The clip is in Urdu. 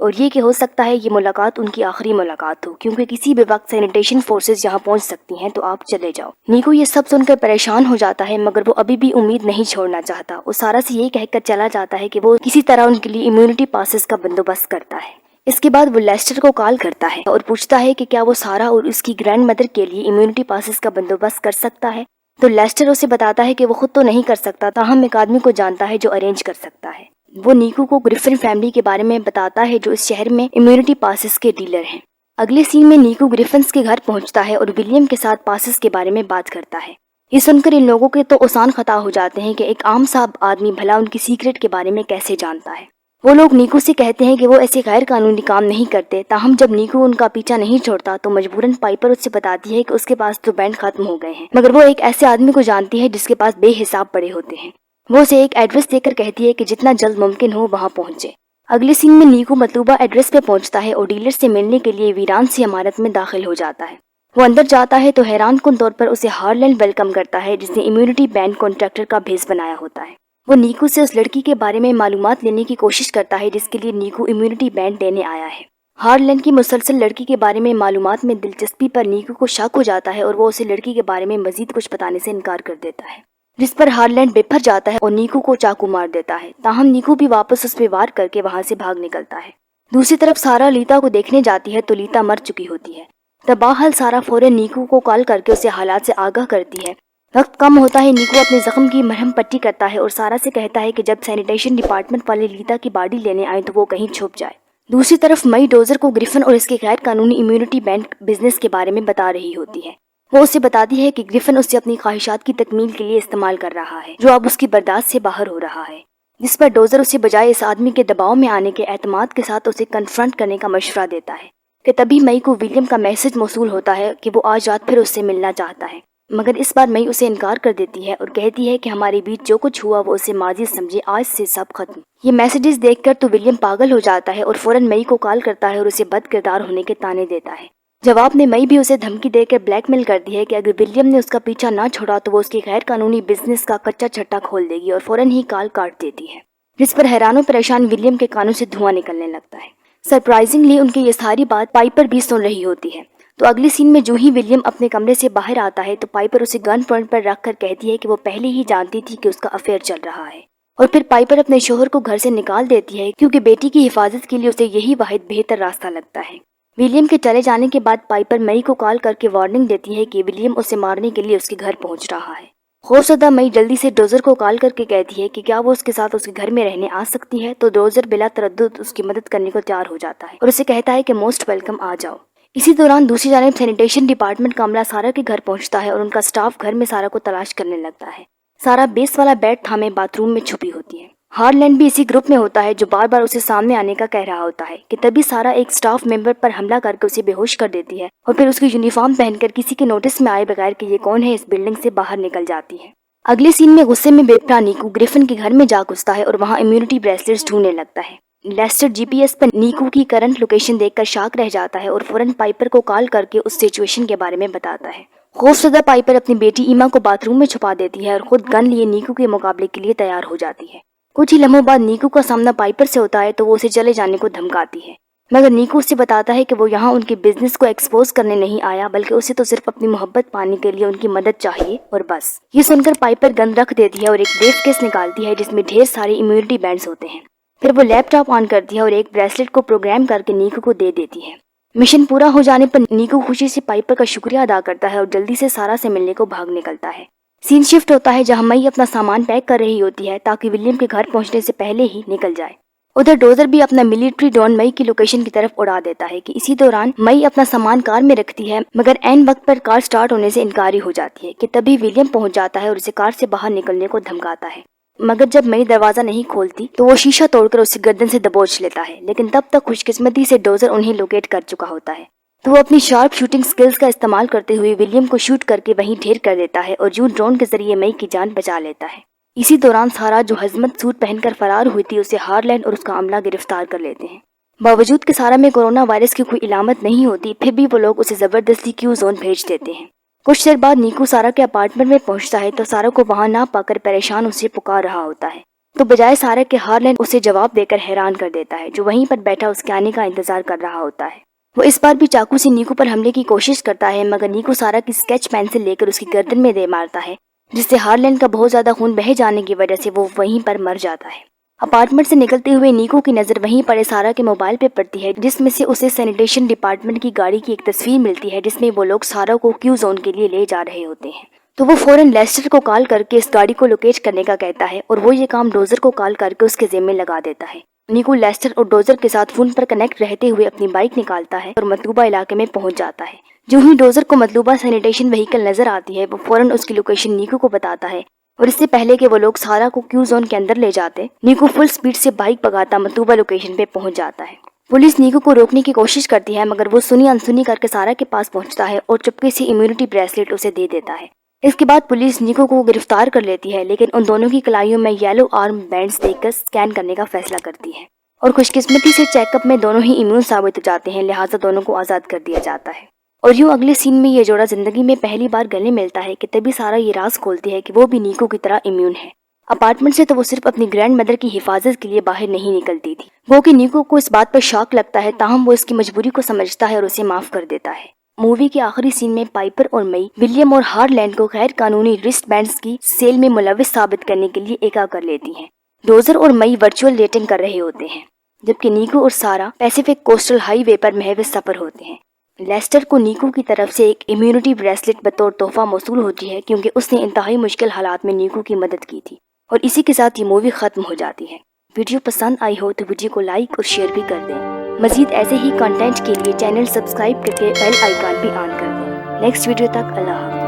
اور یہ کہ ہو سکتا ہے یہ ملاقات ان کی آخری ملاقات ہو، کیونکہ کسی بھی وقت سینیٹیشن فورسز یہاں پہنچ سکتی ہیں، تو آپ چلے جاؤ۔ نیکو یہ سب سن کر پریشان ہو جاتا ہے، مگر وہ ابھی بھی امید نہیں چھوڑنا چاہتا۔ وہ سارا سے یہ کہہ کر چلا جاتا ہے کہ وہ کسی طرح ان کے لیے امیونٹی پاسز کا بندوبست کرتا ہے۔ اس کے بعد وہ لیسٹر کو کال کرتا ہے اور پوچھتا ہے کہ کیا وہ سارا اور اس کی گرینڈ مدر کے لیے امیونٹی پاسز کا بندوبست کر سکتا ہے، تو لیسٹر اسے بتاتا ہے کہ وہ خود تو نہیں کر سکتا، تاہم ایک آدمی کو جانتا ہے جو ارینج کر سکتا ہے۔ وہ نیکو کو گریفن فیملی کے بارے میں بتاتا ہے جو اس شہر میں امیونٹی پاسز کے ڈیلر ہیں۔ اگلے سین میں نیکو گریفنز کے گھر پہنچتا ہے اور ولیم کے ساتھ پاسز کے بارے میں بات کرتا ہے۔ یہ سن کر ان لوگوں کے تو آسان خطا ہو جاتے ہیں کہ ایک عام سا آدمی بھلا ان کی سیکرٹ کے بارے میں کیسے جانتا ہے۔ وہ لوگ نیکو سے کہتے ہیں کہ وہ ایسے غیر قانونی کام نہیں کرتے، تاہم جب نیکو ان کا پیچھا نہیں چھوڑتا تو مجبوراً پائپر اس سے بتاتی ہے کہ اس کے پاس تو بینڈ ختم ہو گئے ہیں، مگر وہ ایک ایسے آدمی کو جانتی ہے جس کے پاس بے حساب پڑے ہوتے ہیں۔ وہ اسے ایک ایڈریس دے کر کہتی ہے کہ جتنا جلد ممکن ہو وہاں پہنچے۔ اگلے سین میں نیکو مطلوبہ ایڈریس پہ پہنچتا ہے اور ڈیلر سے ملنے کے لیے ویران سی عمارت میں داخل ہو جاتا ہے۔ وہ اندر جاتا ہے تو حیران کن طور پر اسے ہارلینڈ ویلکم کرتا ہے، جس نے امیونٹی بینڈ کانٹریکٹر کا بھیس بنایا ہوتا ہے۔ وہ نیکو سے اس لڑکی کے بارے میں معلومات لینے کی کوشش کرتا ہے جس کے لیے نیکو امیونٹی بینڈ لینے آیا ہے۔ ہارلینڈ کی مسلسل لڑکی کے بارے میں معلومات میں دلچسپی پر نیکو کو شک ہو جاتا ہے اور وہ اسے لڑکی کے بارے میں مزید کچھ بتانے سے انکار کر دیتا ہے، جس پر ہارلینڈ بے پھر جاتا ہے اور نیکو کو چاقو مار دیتا ہے، تاہم نیکو بھی واپس اس پہ وار کر کے وہاں سے بھاگ نکلتا ہے۔ دوسری طرف سارا لیتا کو دیکھنے جاتی ہے تو لیتا مر چکی ہوتی ہے۔ تباہل سارا فوراً نیکو کو کال کر کے اسے حالات سے آگاہ کرتی ہے۔ وقت کم ہوتا ہے، نیکو اپنے زخم کی مرہم پٹی کرتا ہے اور سارا سے کہتا ہے کہ جب سینیٹیشن ڈپارٹمنٹ والے لیتا کی باڈی لینے آئیں تو وہ کہیں چھپ جائے۔ دوسری طرف مئی ڈوزر کو گریفن اور اس کے غیر قانونی امیونٹی بینڈ بزنس کے بارے میں بتا رہی ہوتی ہے۔ وہ اسے بتاتی ہے کہ گریفن اسے اپنی خواہشات کی تکمیل کے لیے استعمال کر رہا ہے، جو اب اس کی برداشت سے باہر ہو رہا ہے، جس پر ڈوزر اسے بجائے اس آدمی کے دباؤ میں آنے کے اعتماد کے ساتھ اسے کنفرنٹ کرنے کا مشورہ دیتا ہے کہ تبھی مئی کو ولیم کا میسج موصول ہوتا ہے کہ وہ آج رات پھر اس سے ملنا چاہتا ہے، مگر اس بار مئی اسے انکار کر دیتی ہے اور کہتی ہے کہ ہمارے بیچ جو کچھ ہوا وہ اسے ماضی سمجھے، آج سے سب ختم۔ یہ میسیجز دیکھ کر تو ولیم پاگل ہو جاتا ہے اور فوراً مئی کو کال کرتا ہے اور اسے بد کردار ہونے کے طعنے دیتا ہے۔ جواب میں مئی بھی اسے دھمکی دے کر بلیک میل کرتی ہے کہ اگر ولیم نے اس کا پیچھا نہ چھوڑا تو وہ اس کے غیر قانونی بزنس کا کچا چھٹا کھول دے گی، اور فوراً ہی کال کاٹ دیتی ہے، جس پر حیران و پریشان ولیم کے کانوں سے دھواں نکلنے لگتا ہے۔ سرپرائزنگلی ان کی یہ ساری بات پائپر بھی سن رہی ہوتی ہے۔ تو اگلی سین میں جو ہی ولیم اپنے کمرے سے باہر آتا ہے تو پائپر اسے گن پوائنٹ پر رکھ کر کہتی ہے کہ وہ پہلے ہی جانتی تھی کہ اس کا افیئر چل رہا ہے، اور پھر پائپر اپنے شوہر کو گھر سے نکال دیتی ہے کیونکہ بیٹی کی حفاظت کے لیے اسے یہی واحد بہتر راستہ لگتا ہے۔ ولیم کے چلے جانے کے بعد پائپر مئی کو کال کر کے وارننگ دیتی ہے کہ ولیم اسے مارنے کے لیے اس کے گھر پہنچ رہا ہے۔ خوفزدہ مئی جلدی سے ڈوزر کو کال کر کے کہتی ہے کہ کیا وہ اس کے ساتھ اس کے گھر میں رہنے آ سکتی ہے، تو ڈوزر بلا تردد اس کی مدد کرنے کو تیار ہو جاتا ہے اور اسے کہتا ہے کہ موسٹ ویلکم، آ جاؤ۔ اسی دوران دوسری جانب سینیٹیشن ڈپارٹمنٹ کا عملہ سارا کے گھر پہنچتا ہے اور ان کا سٹاف گھر میں سارا کو تلاش کرنے لگتا ہے۔ سارا بیس والا بیڈ تھامے باتھ روم میں چھپی ہوتی ہے۔ ہارلینڈ بھی اسی گروپ میں ہوتا ہے جو بار بار اسے سامنے آنے کا کہہ رہا ہوتا ہے کہ تبھی سارا ایک سٹاف ممبر پر حملہ کر کے اسے بے ہوش کر دیتی ہے اور پھر اس کی یونیفارم پہن کر کسی کے نوٹس میں آئے بغیر کہ یہ کون ہے اس بلڈنگ سے باہر نکل جاتی ہے۔ اگلے سین میں غصے میں بے پناہ نیکو گریفن کے گھر میں جا گھستا ہے اور وہاں امیونٹی بریسلیٹس ڈھونڈنے لگتا ہے۔ لیسٹر جی پی ایس پر نیکو کی کرنٹ لوکیشن دیکھ کر شاک رہ جاتا ہے اور فوراً پائپر کو کال کر کے اس سچویشن کے بارے میں بتاتا ہے۔ خوفزدہ پائپر اپنی بیٹی ایما کو باتھ روم میں چھپا دیتی ہے اور خود گن لیے نیکو کے مقابلے کے لیے تیار ہو جاتی ہے۔ کچھ ہی لمحوں بعد نیکو کا سامنا پائپر سے ہوتا ہے تو وہ اسے چلے جانے کو دھمکاتی ہے، مگر نیکو اسے بتاتا ہے کہ وہ یہاں ان کے بزنس کو ایکسپوز کرنے نہیں آیا، بلکہ اسے تو صرف اپنی محبت پانے کے لیے ان کی مدد چاہیے اور بس۔ یہ سن کر پائپر گن رکھ دیتی ہے اور ایک بریف کیس نکالتی ہے جس میں ڈھیر سارے امیونٹی بینڈز ہوتے ہیں۔ پھر وہ لیپ ٹاپ آن کرتی ہے اور ایک بریسلٹ کو پروگرام کر کے نیکو کو دے دیتی ہے۔ مشن پورا ہو جانے پر نیکو خوشی سے پائپر کا شکریہ ادا کرتا ہے اور جلدی سے سارا سے ملنے کو بھاگ نکلتا ہے۔ سین شفٹ ہوتا ہے جہاں مئی اپنا سامان پیک کر رہی ہوتی ہے تاکہ ولیم کے گھر پہنچنے سے پہلے ہی نکل جائے۔ ادھر ڈوزر بھی اپنا ملٹری ڈرون مئی کی لوکیشن کی طرف اڑا دیتا ہے کہ اسی دوران مئی اپنا سامان کار میں رکھتی ہے، مگر عین وقت پر کار سٹارٹ ہونے سے انکاری ہو جاتی ہے کہ تبھی ولیم پہنچ جاتا ہے اور اسے کار سے باہر نکلنے کو دھمکاتا ہے، مگر جب مئی دروازہ نہیں کھولتی تو وہ شیشہ توڑ کر اسے گردن سے دبوچ لیتا ہے، لیکن تب تک خوش قسمتی سے ڈوزر انہیں لوکیٹ کر چکا ہوتا ہے، تو وہ اپنی شارپ شوٹنگ سکلز کا استعمال کرتے ہوئے ولیم کو شوٹ کر کے وہیں ڈھیر کر دیتا ہے اور یوں ڈرون کے ذریعے مئی کی جان بچا لیتا ہے۔ اسی دوران سارا جو ہزمت سوٹ پہن کر فرار ہوئی تھی اسے ہارلینڈ اور اس کا عملہ گرفتار کر لیتے ہیں۔ باوجود کہ سارا میں کورونا وائرس کی کوئی علامت نہیں ہوتی، پھر بھی وہ لوگ اسے زبردستی کیو زون بھیج دیتے ہیں۔ کچھ دیر بعد نیکو سارا کے اپارٹمنٹ میں پہنچتا ہے تو سارا کو وہاں نہ پا کر پریشان اسے پکار رہا ہوتا ہے۔ تو بجائے سارا کے ہارلین اسے جواب دے کر حیران کر دیتا ہے، جو وہیں پر بیٹھا اس کے آنے کا انتظار کر رہا ہوتا ہے۔ وہ اس بار بھی چاقو سے نیکو پر حملے کی کوشش کرتا ہے، مگر نیکو سارا کی اسکیچ پینسل لے کر اس کی گردن میں دے مارتا ہے، جس سے ہارلین کا بہت زیادہ خون بہہ جانے کی وجہ سے وہ وہیں پر مر جاتا ہے۔ اپارٹمنٹ سے نکلتے ہوئے نیکو کی نظر وہیں پڑے سارا کے موبائل پہ پڑتی ہے، جس میں سے اسے سینیٹیشن ڈپارٹمنٹ کی گاڑی کی ایک تصویر ملتی ہے، جس میں وہ لوگ سارا کو کیو زون کے لیے لے جا رہے ہوتے ہیں۔ تو وہ فوراً لیسٹر کو کال کر کے اس گاڑی کو لوکیٹ کرنے کا کہتا ہے، اور وہ یہ کام ڈوزر کو کال کر کے اس کے ذمہ لگا دیتا ہے۔ نیکو لیسٹر اور ڈوزر کے ساتھ فون پر کنیکٹ رہتے ہوئے اپنی بائک نکالتا ہے اور مطلوبہ علاقے میں پہنچ جاتا ہے۔ جو ہی ڈوزر کو مطلوبہ سینیٹیشن وہیکل نظر آتی ہے، وہ فوراً اس کی لوکیشن نیکو کو بتاتا ہے، اور اس سے پہلے کہ وہ لوگ سارا کو کیو زون کے اندر لے جاتے، نیکو فل سپیڈ سے بائک بھگاتا مطلوبہ لوکیشن پہ پہنچ جاتا ہے۔ پولیس نیکو کو روکنے کی کوشش کرتی ہے، مگر وہ سنی انسنی کر کے سارا کے پاس پہنچتا ہے اور چپکے سے امیونٹی بریسلیٹ اسے دے دیتا ہے۔ اس کے بعد پولیس نیکو کو گرفتار کر لیتی ہے، لیکن ان دونوں کی کلائیوں میں یلو آرم بینڈز دیکھ کر سکین کرنے کا فیصلہ کرتی ہے، اور خوش قسمتی سے چیک اپ میں دونوں ہی امیون ثابت ہو جاتے ہیں، لہٰذا دونوں کو آزاد کر دیا جاتا ہے۔ اور یوں اگلے سین میں یہ جوڑا زندگی میں پہلی بار گلے ملتا ہے کہ تبھی سارا یہ راز کھولتی ہے کہ وہ بھی نیکو کی طرح امیون ہے۔ اپارٹمنٹ سے تو وہ صرف اپنی گرینڈ مدر کی حفاظت کے لیے باہر نہیں نکلتی تھی، وہ کہ نیکو کو اس بات پر شاک لگتا ہے، تاہم وہ اس کی مجبوری کو سمجھتا ہے اور اسے معاف کر دیتا ہے۔ مووی کے آخری سین میں پائپر اور مئی ولیم اور ہارلینڈ کو غیر قانونی رسٹ بینڈز کی سیل میں ملوث ثابت کرنے کے لیے اکا کر لیتی ہیں۔ ڈوزر اور مئی ورچوئل ڈیٹنگ کر رہے ہوتے ہیں، جبکہ نیکو اور سارا پیسیفک کوسٹل ہائی وے پر محض سفر ہوتے ہیں۔ لیسٹر کو نیکو کی طرف سے ایک امیونٹی بریسلیٹ بطور تحفہ موصول ہوتی ہے، کیونکہ اس نے انتہائی مشکل حالات میں نیکو کی مدد کی تھی۔ اور اسی کے ساتھ یہ مووی ختم ہو جاتی ہے۔ ویڈیو پسند آئی ہو تو ویڈیو کو لائک اور شیئر بھی کر دیں۔ مزید ایسے ہی کنٹینٹ کے لیے چینل سبسکرائب کر کے بیل آئیکن بھی آن کر دیں۔ نیکسٹ ویڈیو تک اللہ حافظ۔